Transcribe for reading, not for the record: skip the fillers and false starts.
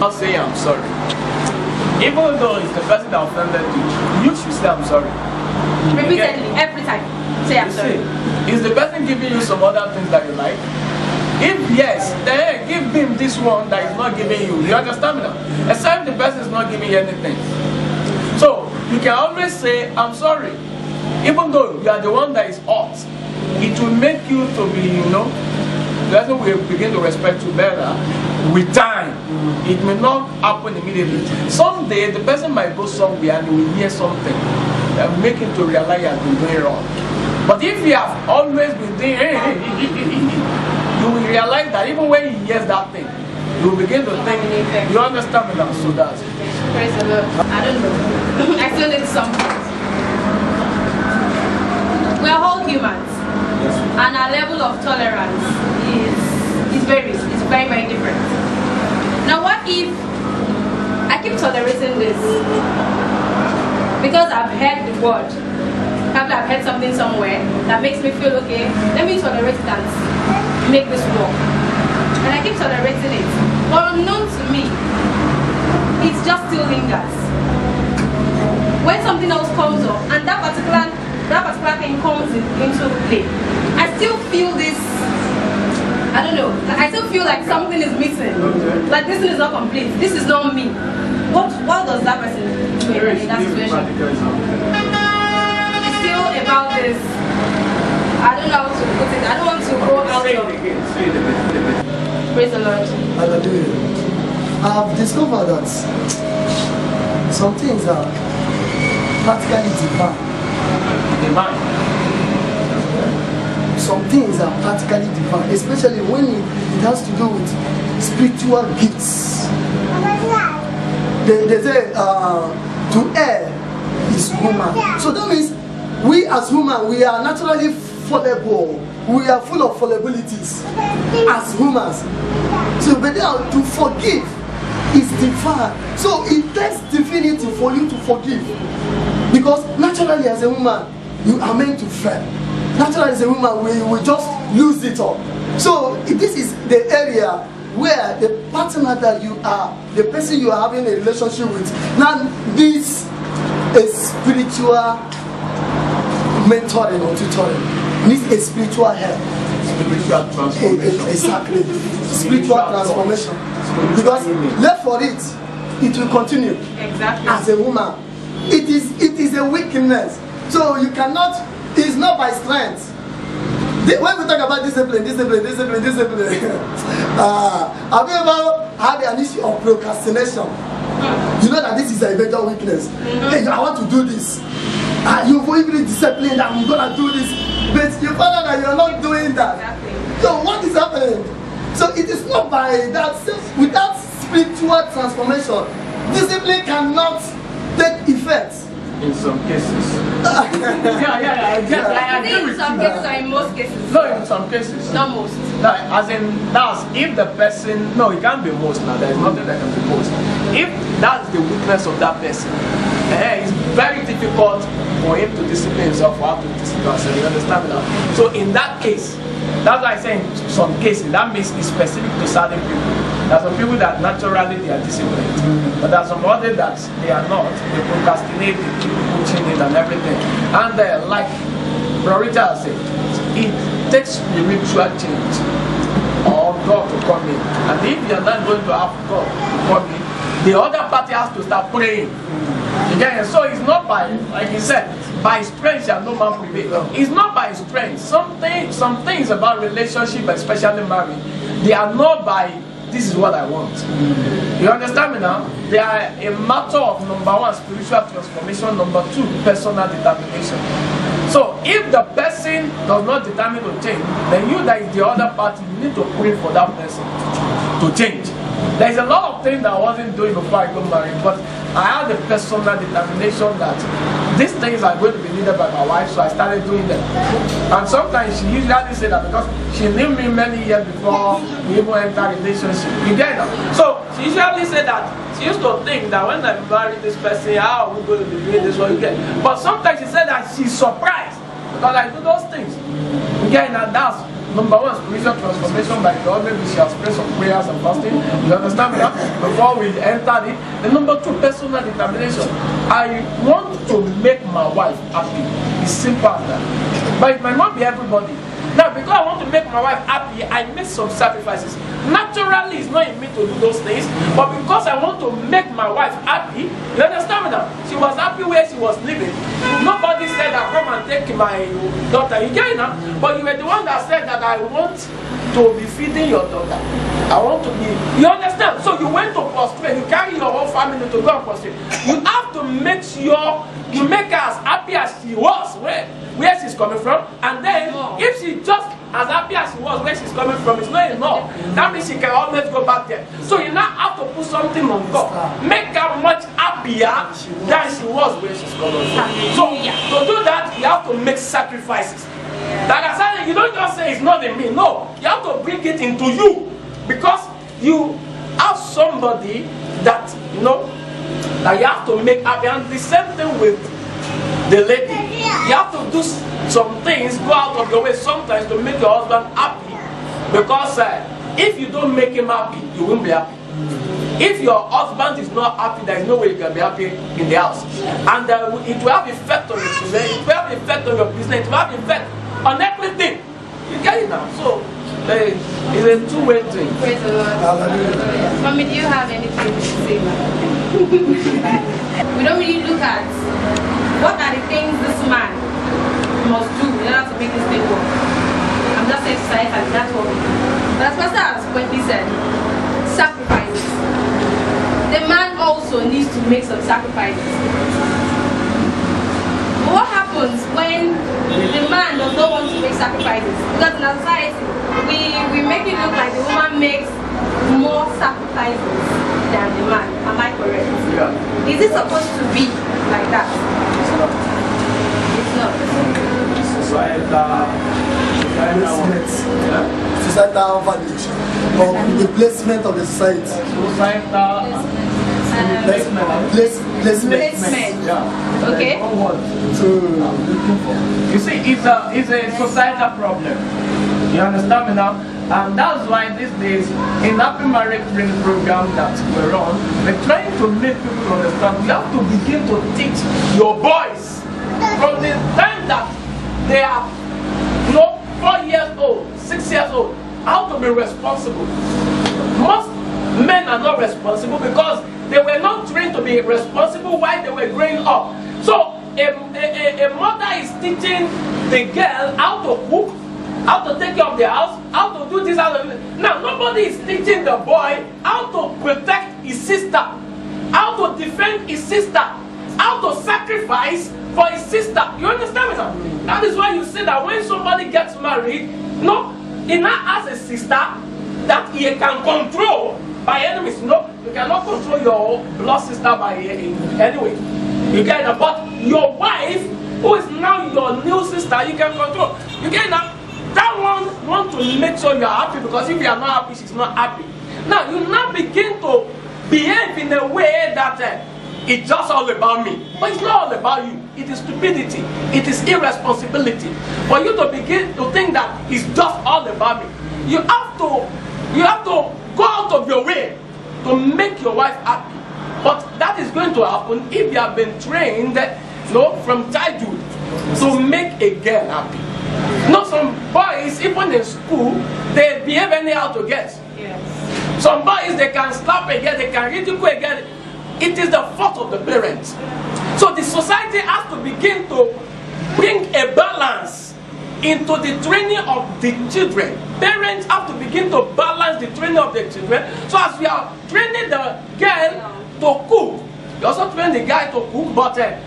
I'll say I'm sorry. Even though it's the person that offended you, you should say I'm sorry. Repeatedly, every time. Say I'm sorry. Is the person giving you some other things that you like? If yes, then give him this one that is not giving you. You understand me now? Except the person is not giving you anything. So you can always say I'm sorry. Even though you are the one that is hot, it will make you to be, the person will begin to respect you better with time. It may not happen immediately. Someday the person might go somewhere and he will hear something that will make him to realize he has been doing wrong. But if you have always been doing you will realize that even when he hears that thing, you will begin to think, you understand me now, so that's it. Praise the Lord. I don't know. I still need something. We are all humans, and our level of tolerance is very, very different. Now, what if I keep tolerating this because I've heard the word, probably I've heard something somewhere that makes me feel okay. Let me tolerate it and make this work, and I keep tolerating it, but unknown to me, it just still lingers. When something else comes up and that particular thing comes into play, I still feel this, I don't know, I still feel like something is missing. Like this thing is not complete. This is not me. What does that person do in that situation? It's still about this. I don't know how to put it. I don't want to go out of. Praise the Lord. Hallelujah. I've discovered that some things are practically divine. Some things are practically divine, especially when it has to do with spiritual gifts. They say to err is human. So that means we as human, we are naturally fallible. We are full of fallibilities as humans. So but to forgive is divine. So it takes divinity for you to forgive. Because naturally as a woman, you are meant to fail. Naturally as a woman, we will just lose it all. So this is the area where the partner that you are, the person you are having a relationship with, now this is spiritual mentoring or tutoring, needs a spiritual help. Spiritual transformation. Exactly. Spiritual transformation. Because left for it, it will continue. Exactly. As a woman, it is a weakness. So you cannot. It's not by strength. When we talk about discipline. Have you ever had an issue of procrastination? You know that this is a major weakness. Hey, I want to do this. You've even disciplined. I'm gonna do this, but you find out that you're not doing that. Exactly. So what is happening? So it is not by that. Without spiritual transformation, discipline cannot take effect. In some cases. I think in some cases or in most cases. No, in some cases. Not most. Like, as in, that's if the person, no, it can't be most now, there is nothing that can be most. If that's the weakness of that person, it's very difficult for him to discipline himself or how to discipline himself, you understand that? So in that case, that's why I say in some cases, that means it's specific to certain people. There are some people that naturally they are disciplined, but there are some others that they are not. They procrastinate, they keep pushing it and everything. And like Rorita said, it takes spiritual change or God to come in. And if you're not going to have God to come in, the other party has to start praying. Again, so it's not by, like he said, by strength shall no man prevail. It's not by strength. Some things about relationship, especially marriage, they are not by this is what I want. You understand me now? They are a matter of number one, spiritual transformation, number two, personal determination. So if the person does not determine to change, then you that is the other party, you need to pray for that person to change. There's a lot of things that I wasn't doing before I got married, but I had the personal determination that these things are going to be needed by my wife, so I started doing them. And sometimes she usually say that because she knew me many years before we even entered a relationship. You get it? So she usually said that she used to think that when I marry this person, how are we going to be doing this? What you get? But sometimes she said that she's surprised because I do those things. You Yeah, and that's number one, spiritual transformation by God. Maybe she has prayed some prayers and fasting. You understand me now? Before we enter it. And number two, personal determination. I want to make my wife happy. It's simple as that. But it might not be everybody. Now, because I want to make my wife happy, I make some sacrifices. Naturally, it's not in me to do those things, but because I want to make my wife happy, you understand me now? She was happy where she was living. Nobody said that come and take my daughter. You get it now? But you were the one that said that I want to be feeding your daughter. I want to be. You understand? So you went to prostrate. You carry your whole family to go and prostrate. You have to make sure you make her as happy as she was where she's coming from, and then if she just as happy as she was where she's coming from, it's not enough. That means she can always go back there. So you now have to put something on top. Make her much happier than she was where she's coming from. So to do that, you have to make sacrifices. Like I said, you don't just say it's not in me. No, you have to bring it into you, because you have somebody that that you have to make happy. And the same thing with the lady. You have to do some things, go out of your way sometimes to make your husband happy, because if you don't make him happy, you won't be happy. If your husband is not happy, there is no way you can be happy in the house. And it will have effect on your children, it will have effect on your business, it will have effect on everything. You get it now? So it's a two-way thing. Praise the Lord. Mommy, do you have anything to say? We don't really look at what are the things this man must do in order to make this thing work. I'm just saying society, that's what we do. But as Pastor has pointedly said, sacrifices. The man also needs to make some sacrifices. But what happens when the man does not want to make sacrifices? Because in our society, we make it look like the woman makes more sacrifices than the man. Am I correct? Yeah. Is it supposed to be like that? It's not. Societal valuation of the placement of the society. Placement. Yeah. Okay. You see, it's a societal problem. You understand me now? And that's why these days, in Happy Marriage Training program that we're on, we're trying to make people understand. We have to begin to teach your boys from the time that they are 4 years old, 6 years old, how to be responsible. Most men are not responsible because they were not trained to be responsible while they were growing up. So a mother is teaching the girl how to cook, how to take care of the house, how to do this, how to do this. Now nobody is teaching the boy how to protect his sister, how to defend his sister, how to sacrifice for his sister. You understand me now? That is why you see that when somebody gets married, he now has a sister that he can control by enemies. You cannot control your blood sister by anyway. You get it? But your wife, who is now your new sister, you can control. You get it? That one want to make sure you are happy, because if you are not happy, she's not happy. Now you now begin to behave in a way that it's just all about me. But it's not all about you. It is stupidity. It is irresponsibility. For you to begin to think that it's just all about me. You have to go out of your way to make your wife happy. But that is going to happen if you have been trained from childhood to make a girl happy. Some boys, even in school, they behave anyhow to girls. Yes. Some boys, they can slap a girl, they can ridicule a girl. It is the fault of the parents. So the society has to begin to bring a balance into the training of the children. Parents have to begin to balance the training of the children. So as we are training the girl to cook, you also train the guy to cook, but that